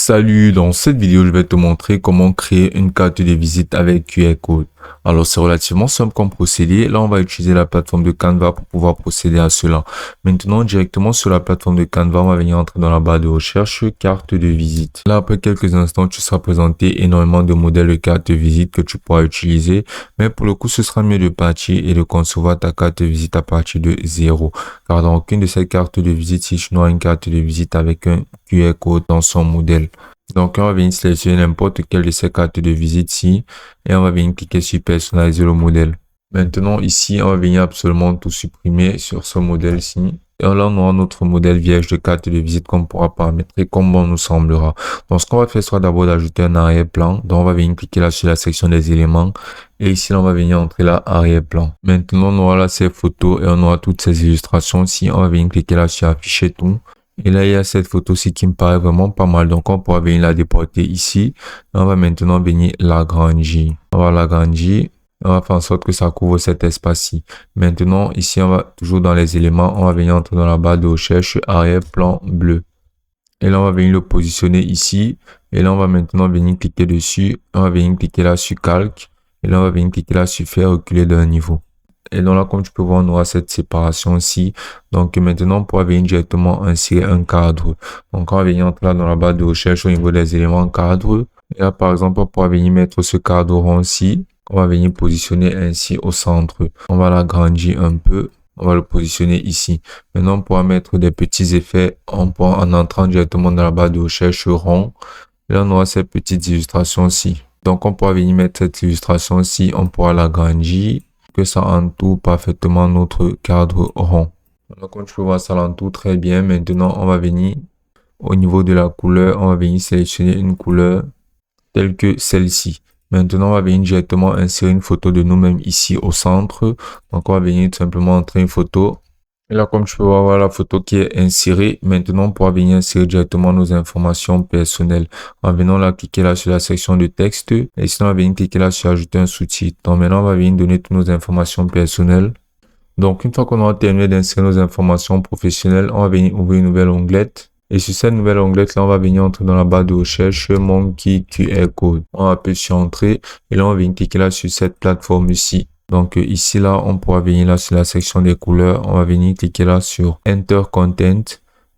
Salut, dans cette vidéo, je vais te montrer comment créer une carte de visite avec QR code. Alors, c'est relativement simple comme procédé. Là, on va utiliser la plateforme de Canva pour pouvoir procéder à cela. Maintenant, directement sur la plateforme de Canva, on va venir entrer dans la barre de recherche carte de visite. Là, après quelques instants, tu seras présenté énormément de modèles de cartes de visite que tu pourras utiliser. Mais pour le coup, ce sera mieux de partir et de concevoir ta carte de visite à partir de zéro. Car dans aucune de ces cartes de visite, si tu n'auras une carte de visite avec un QR code dans son modèle. Donc, on va venir sélectionner n'importe quelle de ces cartes de visite-ci et on va venir cliquer sur personnaliser le modèle. Maintenant, ici, on va venir absolument tout supprimer sur ce modèle-ci. Et là, on aura notre modèle vierge de carte de visite qu'on pourra paramétrer comme bon nous semblera. Donc, ce qu'on va faire sera d'abord d'ajouter un arrière-plan. Donc, on va venir cliquer là sur la section des éléments. Et ici, on va venir entrer là, arrière-plan. Maintenant, on aura là ces photos et on aura toutes ces illustrations. Si on va venir cliquer là sur afficher tout. Et là, il y a cette photo-ci qui me paraît vraiment pas mal. Donc, on pourra venir la déporter ici. On va maintenant venir l'agrandir. On va l'agrandir. On va faire en sorte que ça couvre cet espace-ci. Maintenant, ici, on va toujours dans les éléments. On va venir entrer dans la barre de recherche arrière-plan bleu. Et là, on va venir le positionner ici. Et là, on va maintenant venir cliquer dessus. On va venir cliquer là sur calque. Et là, on va venir cliquer là sur faire reculer d'un niveau. Et donc là, comme tu peux voir, on aura cette séparation ici. Donc maintenant, on pourra venir directement insérer un cadre. Donc on va venir entrer là dans la barre de recherche au niveau des éléments cadre. Et là, par exemple, on pourra venir mettre ce cadre rond ici. On va venir positionner ainsi au centre. On va l'agrandir un peu. On va le positionner ici. Maintenant, on pourra mettre des petits effets en entrant directement dans la barre de recherche rond. Et là, on aura ces petites illustrations ici. Donc on pourra venir mettre cette illustration ici. On pourra l'agrandir. Que ça entoure parfaitement notre cadre rond. Donc, comme tu peux voir, ça l'entoure très bien. Maintenant, on va venir au niveau de la couleur, on va venir sélectionner une couleur telle que celle-ci. Maintenant, on va venir directement insérer une photo de nous-mêmes ici au centre. Donc, on va venir tout simplement entrer une photo. Et là, comme tu peux voir, voilà la photo qui est insérée. Maintenant, on pourra venir insérer directement nos informations personnelles. En venant là, cliquer là sur la section de texte. Et sinon, on va venir cliquer là sur ajouter un sous-titre. Donc maintenant, on va venir donner toutes nos informations personnelles. Donc, une fois qu'on aura terminé d'insérer nos informations professionnelles, on va venir ouvrir une nouvelle onglette. Et sur cette nouvelle onglette là, on va venir entrer dans la barre de recherche Monkey QR Code. On va appuyer sur Entrée. Et là, on va venir cliquer là sur cette plateforme ici. Donc ici là, on pourra venir là sur la section des couleurs. On va venir cliquer là sur Enter Content.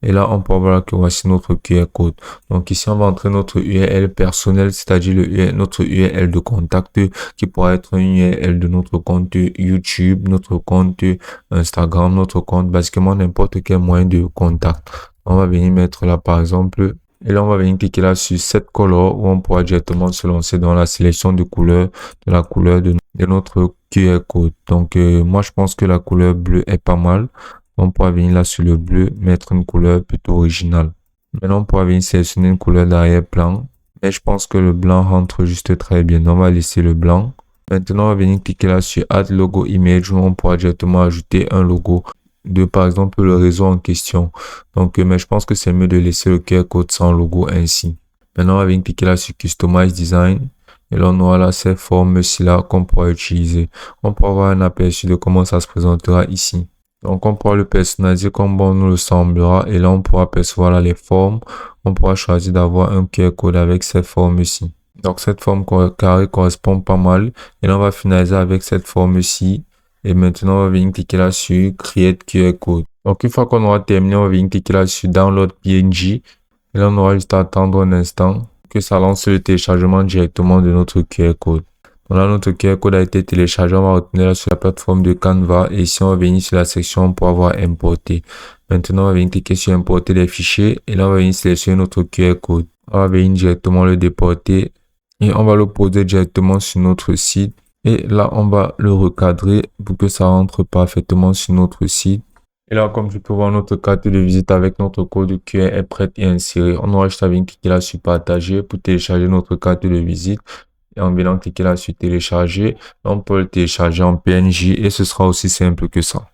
Et là, on pourra voir que voici notre QR code. Donc ici, on va entrer notre URL personnel, c'est-à-dire notre URL de contact qui pourra être une URL de notre compte YouTube, notre compte Instagram, notre compte, basiquement n'importe quel moyen de contact. On va venir mettre là par exemple. Et là, on va venir cliquer là sur Set Color où on pourra directement se lancer dans la sélection de couleurs, de la couleur de notre QR code. Donc, moi, je pense que la couleur bleue est pas mal. On pourra venir là sur le bleu, mettre une couleur plutôt originale. Maintenant, on pourra venir sélectionner une couleur d'arrière-plan. Mais je pense que le blanc rentre juste très bien. Donc, on va laisser le blanc. Maintenant, on va venir cliquer là sur Add Logo Image où on pourra directement ajouter un logo de par exemple le réseau en question. Donc, mais je pense que c'est mieux de laisser le QR code sans logo ainsi. Maintenant, on va venir cliquer là sur Customize Design. Et là, on aura là ces formes-ci là qu'on pourra utiliser. On pourra avoir un aperçu de comment ça se présentera ici. Donc, on pourra le personnaliser comme bon nous le semblera. Et là, on pourra percevoir là les formes. On pourra choisir d'avoir un QR code avec ces formes-ci. Donc, cette forme carrée correspond pas mal. Et là, on va finaliser avec cette forme-ci. Et maintenant, on va venir cliquer là sur Create QR Code. Donc, une fois qu'on aura terminé, on va venir cliquer là sur Download PNG. Et là, on aura juste à attendre un instant que ça lance le téléchargement directement de notre QR Code. Donc là, notre QR Code a été téléchargé. On va retourner là sur la plateforme de Canva. Et ici, on va venir sur la section pour avoir importé. Maintenant, on va venir cliquer sur Importer des fichiers. Et là, on va venir sélectionner notre QR Code. On va venir directement le déporter. Et on va le poser directement sur notre site. Et là, on va le recadrer pour que ça rentre parfaitement sur notre site. Et là, comme tu peux voir, notre carte de visite avec notre code QR est prête et insérée. On aura juste à venir cliquer là sur partager pour télécharger notre carte de visite. Et en venant cliquer là sur télécharger, on peut le télécharger en PNG et ce sera aussi simple que ça.